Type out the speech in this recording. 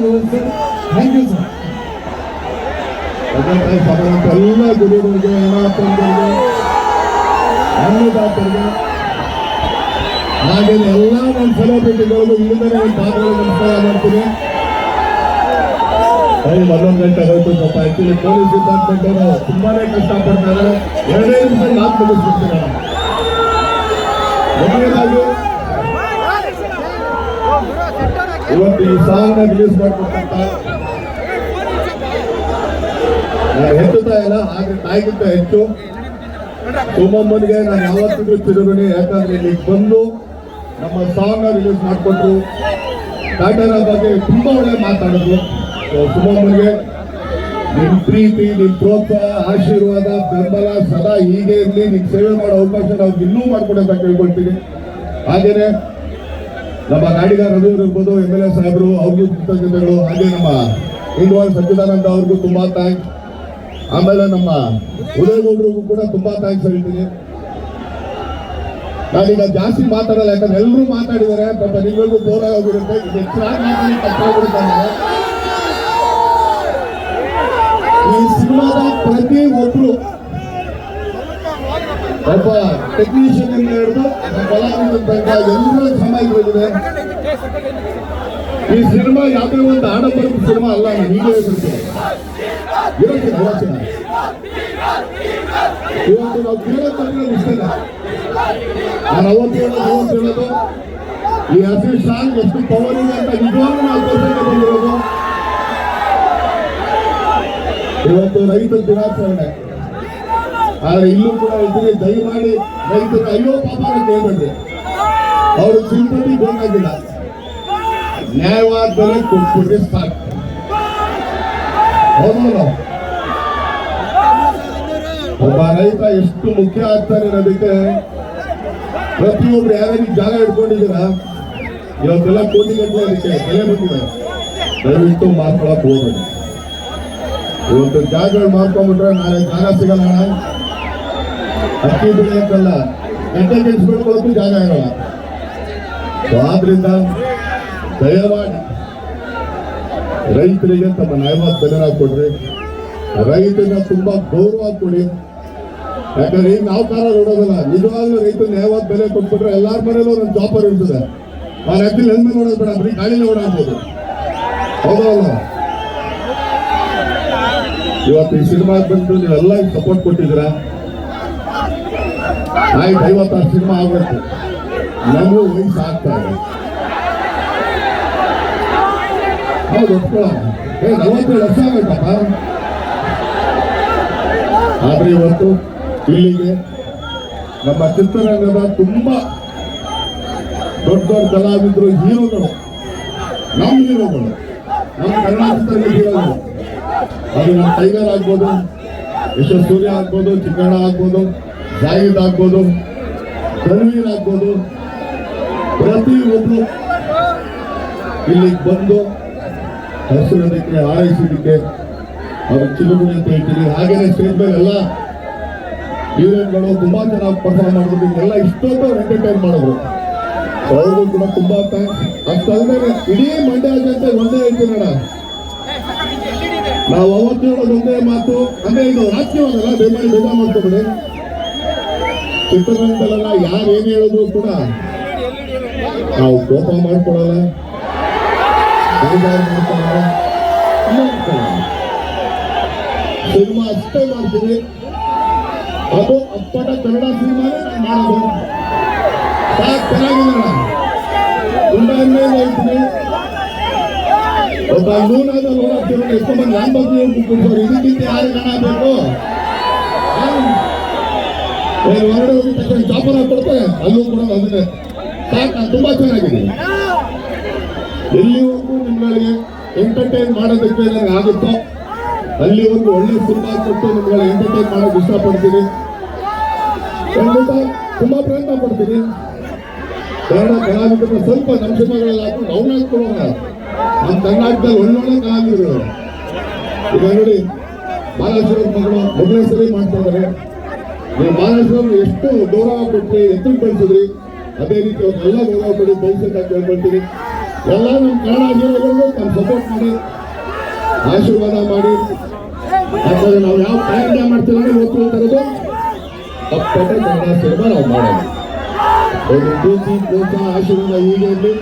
Sir. Thank you sir. ಎಲ್ಲ ಗುರುಗಳಿಗೆ ಅನಾಥರಿಗೆ ಅನ್ನದಾತರಿಗೆ ಹಾಗೆ ಎಲ್ಲ ನನ್ನ ಸೆಲೆಬ್ರಿಟಿಗಳಿಗೂ ಇಲ್ಲಿಂದಲೇ ಒಂದು ಪಾತ್ರಗಳು ನಮಸ್ಕಾರ ಮಾಡ್ತೀನಿ. ಟೈಮ್ 11 ಗಂಟೆ ಹೋಯ್ತು ಪಾಪ. ಆಕ್ಚುಲಿ ಪೊಲೀಸ್ ಡಿಪಾರ್ಟ್ಮೆಂಟ್ ಅವರು ತುಂಬಾನೇ ಕಷ್ಟಪಡ್ತಾರೆ. 2 ನಿಮಿಷ ನಾಲ್ಕು ಮುಗಿಸ್ಬಿಡ್ತೀನಿ. ಮೊದಲನೇದಾಗಿ ಇವತ್ತು ಈ ಸಾಂಗ್ ರಿಲೀಸ್ ಮಾಡ್ಕೊಟ್ಟಂತ ನಾನು ಹೆಚ್ಚುತ್ತಾ ಇಲ್ಲ, ಹಾಗೆ ತಾಯಿಗಿಂತ ಹೆಚ್ಚು ಸುಮಮ್ಮನಿಗೆ ನಾನು ಯಾವತ್ತಿಗೂ ಚಿರುರುಣಿ. ಯಾಕಂದ್ರೆ ಇಲ್ಲಿ ಬಂದು ನಮ್ಮ ಸಾಂಗ್ ರಿಲೀಸ್ ಮಾಡಿಕೊಟ್ರು. ಟಾಟಾರ ಬಗ್ಗೆ ತುಂಬಾ ಒಳ್ಳೆ ಮಾತಾಡಿದ್ರು. ಸುಮಮ್ಮನಿಗೆ ನಿಮ್ ಪ್ರೀತಿ, ನಿಮ್ ಪ್ರೋತ್ಸಾಹ, ಆಶೀರ್ವಾದ, ಬೆಂಬಲ ಸದಾ ಹೀಗೆ ಇರಲಿ. ನಿಮ್ ಸೇವೆ ಮಾಡೋ ಅವಕಾಶ ನಾವು ಇನ್ನೂ ಮಾಡ್ಕೊಡೋಕೆ ಕೇಳ್ಕೊಳ್ತೀನಿ. ಹಾಗೇನೆ ನಮ್ಮ ನಾಡಿಗಾರ ರವಿಯವರು ಇರ್ಬೋದು, MLA ಸಾಹೇಬರು, ಅವ್ರಿಗೂ ಕೃತಜ್ಞತೆಗಳು. ಹಾಗೆ ನಮ್ಮ ಇಂದ್ವಾಲ್ ಸಚ್ಚಿದಾನಂದ ಅವ್ರಿಗೂ ತುಂಬಾ ಥ್ಯಾಂಕ್ಸ್. ಆಮೇಲೆ ನಮ್ಮ ಉದಯಗೌಡರಿಗೂ ಕೂಡ ತುಂಬಾ ಥ್ಯಾಂಕ್ಸ್ ಹೇಳ್ತೀನಿ. ನಾನೀಗ ಜಾಸ್ತಿ ಮಾತಾಡಲ್ಲ, ಯಾಕಂದ್ರೆ ಎಲ್ಲರೂ ಮಾತಾಡಿದ್ದಾರೆ. ಪಾಪ ನಿಮಗೂ ಬೋರ್ ಆಗೋಗಿರುತ್ತೆ. ಈ ಸಿನಿಮಾದ ಪ್ರತಿ ಒಬ್ರು ಒಬ್ಬ ಟೆಕ್ನಿಷಿಯನ್ ಇಂದ ಹಿಡಿದು ಕಲಾವಿದ ತನಕ ಎಲ್ಲರೂ ಸಮಾಜವಾಗಿದೆ. ಈ ಸಿನಿಮಾ ಯಾವುದೇ ಒಂದು ಆಡಂಬರದ ಸಿನಿಮಾ ಅಲ್ಲ. ನಾನು ಹೀಗೆ ಹೇಳ್ತೀನಿ, ಇವತ್ತು ನಾವು ಕೇಳೋದ್ರೆ ಇಷ್ಟ. ನಾನು ಅವತ್ತು ಹೇಳೋದು ಈ ಹಸಿರು ಸಾಂಗ್ ಎಷ್ಟು ಪವರ್ ಇದೆ ಅಂತ ನಿಜವಾಗ್ಲೂ ನಾವು ಬಂದಿರೋದು. ಇವತ್ತು ರೈತರ ದಿನಾಚರಣೆ, ಆದ್ರೆ ಇಲ್ಲೂ ಕೂಡ ಇದ್ದೀವಿ. ದಯಮಾಡಿ ರೈತರು ಅಯ್ಯೋ ಪಾಪ ಕೇಳಬೇಡ್ರಿ. ಅವರು ಸಿಂಪತಿ ಬೇಕಾಗಿಲ್ಲ, ನ್ಯಾಯವಾದ ಬೆಲೆ ಕೊಟ್ಬಿಟ್ರೆ ಸಾಕು. ಹೌದಲ್ಲ, ಒಬ್ಬ ರೈತ ಎಷ್ಟು ಮುಖ್ಯ ಆಗ್ತಾನೆ ಅನ್ನೋದಕ್ಕೆ ಪ್ರತಿಯೊಬ್ರು ಯಾರ್ಯಾರಿಗೆ ಜಾಗ ಹಿಡ್ಕೊಂಡಿದ್ದೀರಾ, ಇವತ್ತೆಲ್ಲ ಕೋಟಿಗಟ್ಟಲೆ ಅದಕ್ಕೆ ಬೆಲೆ ಬಂದಿದೆ. ದಯವಿಟ್ಟು ಮಾಡ್ಕೊಳಕ್ ಹೋಗ್ಬೇಡಿ. ಇವತ್ತು ಜಾಗಗಳು ಮಾಡ್ಕೊಂಡ್ಬಿಟ್ರೆ ನಾಳೆ ಜಾಗ ಸಿಗಲ್ಲ. ಅಕ್ಕಿ ಬೆಳೆಯಕ್ಕಲ್ಲ, ಗಡ್ಡೆ ಕೆಡಿಸ್ಬಿಡ್ಕೊಳ್ಳೋಕ್ಕೂ ಜಾಗ ಇರಲ್ಲ. ಆದ್ರಿಂದ ದಯಮಾಡಿ ರೈತರಿಗೆ ತಮ್ಮ ನ್ಯಾಯವಾದ ಬೆಲೆ ಕೊಡ್ರಿ. ರೈತನ ತುಂಬಾ ಗೌರವ ಕೊಡಿ. ಯಾಕಂದ್ರೆ ಈಗ ನಾವು ಕಾರ ನೋಡೋದಲ್ಲ, ನಿಜವಾಗ್ಲೂ ರೈತನ ನ್ಯಾಯವಾದ ಬೆಲೆ ಕೊಟ್ಬಿಟ್ರೆ ಎಲ್ಲಾರ ಮನೇಲೂ ಒಂದು ಜಾಬರ್ ಇರ್ತದೆ. ಆ ರೈತನ ಹೆಣ್ಮೆ ನೋಡೋದು ಬೇಡ, ಬರೀ ಗಾಳಿನೇ ಓಡಾಡ್ಬೋದು. ಹೌದಲ್ಲ, ಇವತ್ತು ಈ ಸಿನಿಮಾ ಬಂದು ನೀವೆಲ್ಲ ಸಪೋರ್ಟ್ ಕೊಟ್ಟಿದ್ದೀರಾ. ಆಯ್ತು, 56 ಸಿನಿಮಾ ಆಗ್ಬೇಕು. ನಮಗೂ ವಯಸ್ಸು ಆಗ್ತಾ ಇದೆ. ಹೌದು, ಒಪ್ಕೊಳ್ಳೋಣ. 47 ವರ್ಷ ಆಗಬೇಕಪ್ಪ. ಆದ್ರೆ ಇವತ್ತು ಇಲ್ಲಿಗೆ ನಮ್ಮ ಚಿತ್ರರಂಗದ ತುಂಬಾ ದೊಡ್ಡ ದೊಡ್ಡ ಕಲಾವಿದರು, ಹೀರೋಗಳು, ನಮ್ಮ ಹೀರೋಗಳು, ನಮ್ಮ ಕರ್ನಾಟಕದ ಹೀರೋಗಳು, ಅದು ನಮ್ಮ ಟೈಗರ್ ಆಗ್ಬೋದು, ಯಶಸ್ ಸೂರ್ಯ ಆಗ್ಬೋದು, ಚಿಕ್ಕಣ್ಣ ಆಗ್ಬೋದು, ಜಾಹಿದ್ ಆಗ್ಬೋದು, ಧನ್ವೀರ್ ಆಗ್ಬೋದು, ಪ್ರತಿಯೊಬ್ಬರು ಇಲ್ಲಿಗೆ ಬಂದು ಹಸಿರೋದಕ್ಕೆ, ಹಾರೈಸೋದಕ್ಕೆ ಅವ್ರು ಚಿಲುಗುಣಿ ಅಂತ ಹೇಳ್ತೀವಿ. ಹಾಗೇನೆ ಸ್ಟೇಜ್ ಮೇಲೆ ಎಲ್ಲ ಹೀರೋಗಳು ತುಂಬಾ ಚೆನ್ನಾಗಿ ಪರ್ಫಾರ್ಮ್ ಮಾಡಿದ್ರು. ಎಲ್ಲ ಇಷ್ಟೊಂದು ಎಂಟರ್ಟೈನ್ ಮಾಡಿದ್ರು. ಅವ್ರಿಗೂ ಕೂಡ ತುಂಬಾ ಥ್ಯಾಂಕ್ಸ್. ಅಷ್ಟಲ್ಲದೆ ಇಡೀ ಮಂಡ್ಯ ಜನತೆ ಒಂದೇ ಹೇಳ್ತೀನಣ್ಣ, ನಾವು ಅವತ್ತು ಹೇಳೋದು ಒಂದೇ ಮಾತು. ಅಂದ್ರೆ ಇದು ರಾಜಕೀಯವಲ್ಲ, ದಯಮಾಡಿ ಬೇಜಾರು ಮಾಡ್ಕೊಬೇಡಿ. ಚಿತ್ರರಂಗದಲ್ಲ ಯಾರು ಏನ್ ಹೇಳಿದ್ರು ಕೂಡ ನಾವು ಕೋಪ ಮಾಡ್ಕೊಳ್ಳಲ್ಲ, ಬೇಜಾರು ಮಾಡ್ಕೊಳ್ಳಲ್ಲ. ಸಿನಿಮಾ ಅಷ್ಟೇ ಮಾಡ್ತೀವಿ. ಅದು ಅಪ್ಪಟ ಕನ್ನಡ ಸಿನಿಮಾನೇ ಮಾಡೋದು. ಚೆನ್ನಾಗಿದೆ. ಹೇಳ್ತೀನಿ, ಒಬ್ಬ ಲೂನಾದ ನೋಡಾಕ್ತಿರೋ ಎಷ್ಟೋ ಮಂದಿ ನನ್ನ ಬಗ್ಗೆ ಹೇಳ್ಬಿಟ್ಟು ಇದಕ್ಕಿಂತ ಯಾರು ಕಾಣಬೇಕು. ಹೊರಗಡೆ ಹೋಗಿದ ತಕ್ಷಣ ಚಾಪರ ಕೊಡ್ತಾರೆ, ಅಲ್ಲೂ ಕೂಡ ಅದನ್ನೇ ಸಾಕು. ತುಂಬಾ ಚೆನ್ನಾಗಿದೆ. ಎಲ್ಲಿವರೆಗೂ ನಿಮ್ಮಗಳಿಗೆ ಎಂಟರ್ಟೈನ್ ಮಾಡೋದಕ್ಕೆ ಆಗುತ್ತೋ ಅಲ್ಲಿವರೆಗೂ ಒಳ್ಳೆ ಸಿನಿಮಾ ಕೊಟ್ಟು ನಿಮ್ಗಳ ಎಂಟರ್ಟೈನ್ ಮಾಡೋಕೆ ಇಷ್ಟಪಡ್ತೀನಿ. ಖಂಡಿತ ತುಂಬಾ ಪ್ರಯತ್ನ ಪಡ್ತೀನಿ. ಕನ್ನಡ ಕಲಾವಿದರು ಸ್ವಲ್ಪ ನಮ್ಮ ಸಿನಿಮಾಗಳಲ್ಲಿ ಹಾಕೊಂಡು ಅವ್ರು ಹಾಕೊಳ್ಳೋಣ. ನಮ್ಮ ಕರ್ನಾಟಕದಲ್ಲಿ ಒಳ್ಳೊಳ್ಳೆ ಕಲಾವಿದರು ಈಗ ನೋಡಿ, ಮಹಾರಾಷ್ಟ್ರ ಮಗಳು ಮೊದಲನೇ ಸರಿ ಮಾಡ್ತಾ ಇದ್ದಾರೆ. ನೀವು ಮಹಾರಾಷ್ಟ್ರ ಎಷ್ಟು ಗೌರವ ಕೊಟ್ಟರೆ ಎತ್ತು ಬೆಳೆಸಿದ್ರಿ, ಅದೇ ರೀತಿ ಅವ್ರಿಗೆಲ್ಲ ಗೌರವ ಕೊಡಿ, ಬೆಳೆಸೋಕೆ ಕೇಳ್ಕೊಳ್ತೀನಿ. ಎಲ್ಲ ನಮ್ಮ ಕನ್ನಡ ಹೀರೋಗಳು ತಮ್ಮ ಸಪೋರ್ಟ್ ಮಾಡಿ ಆಶೀರ್ವಾದ ಮಾಡಿ. ಯಾಕಂದ್ರೆ ನಾವು ಯಾವ ಪ್ರಯತ್ನ ಮಾಡ್ತೀವಿ ಅಂದ್ರೆ ಓದ್ತಿರೋದು ಅಪ್ಪಟ ಕನ್ನಡ ಸಿನಿಮಾ ನಾವು ಮಾಡೋದು. ಒಂದು ಪ್ರೀತಿ ಪ್ರೋತ್ಸಾಹ ಆಶೀರ್ವಾದ ಹೀಗೆ ಇರಲಿ.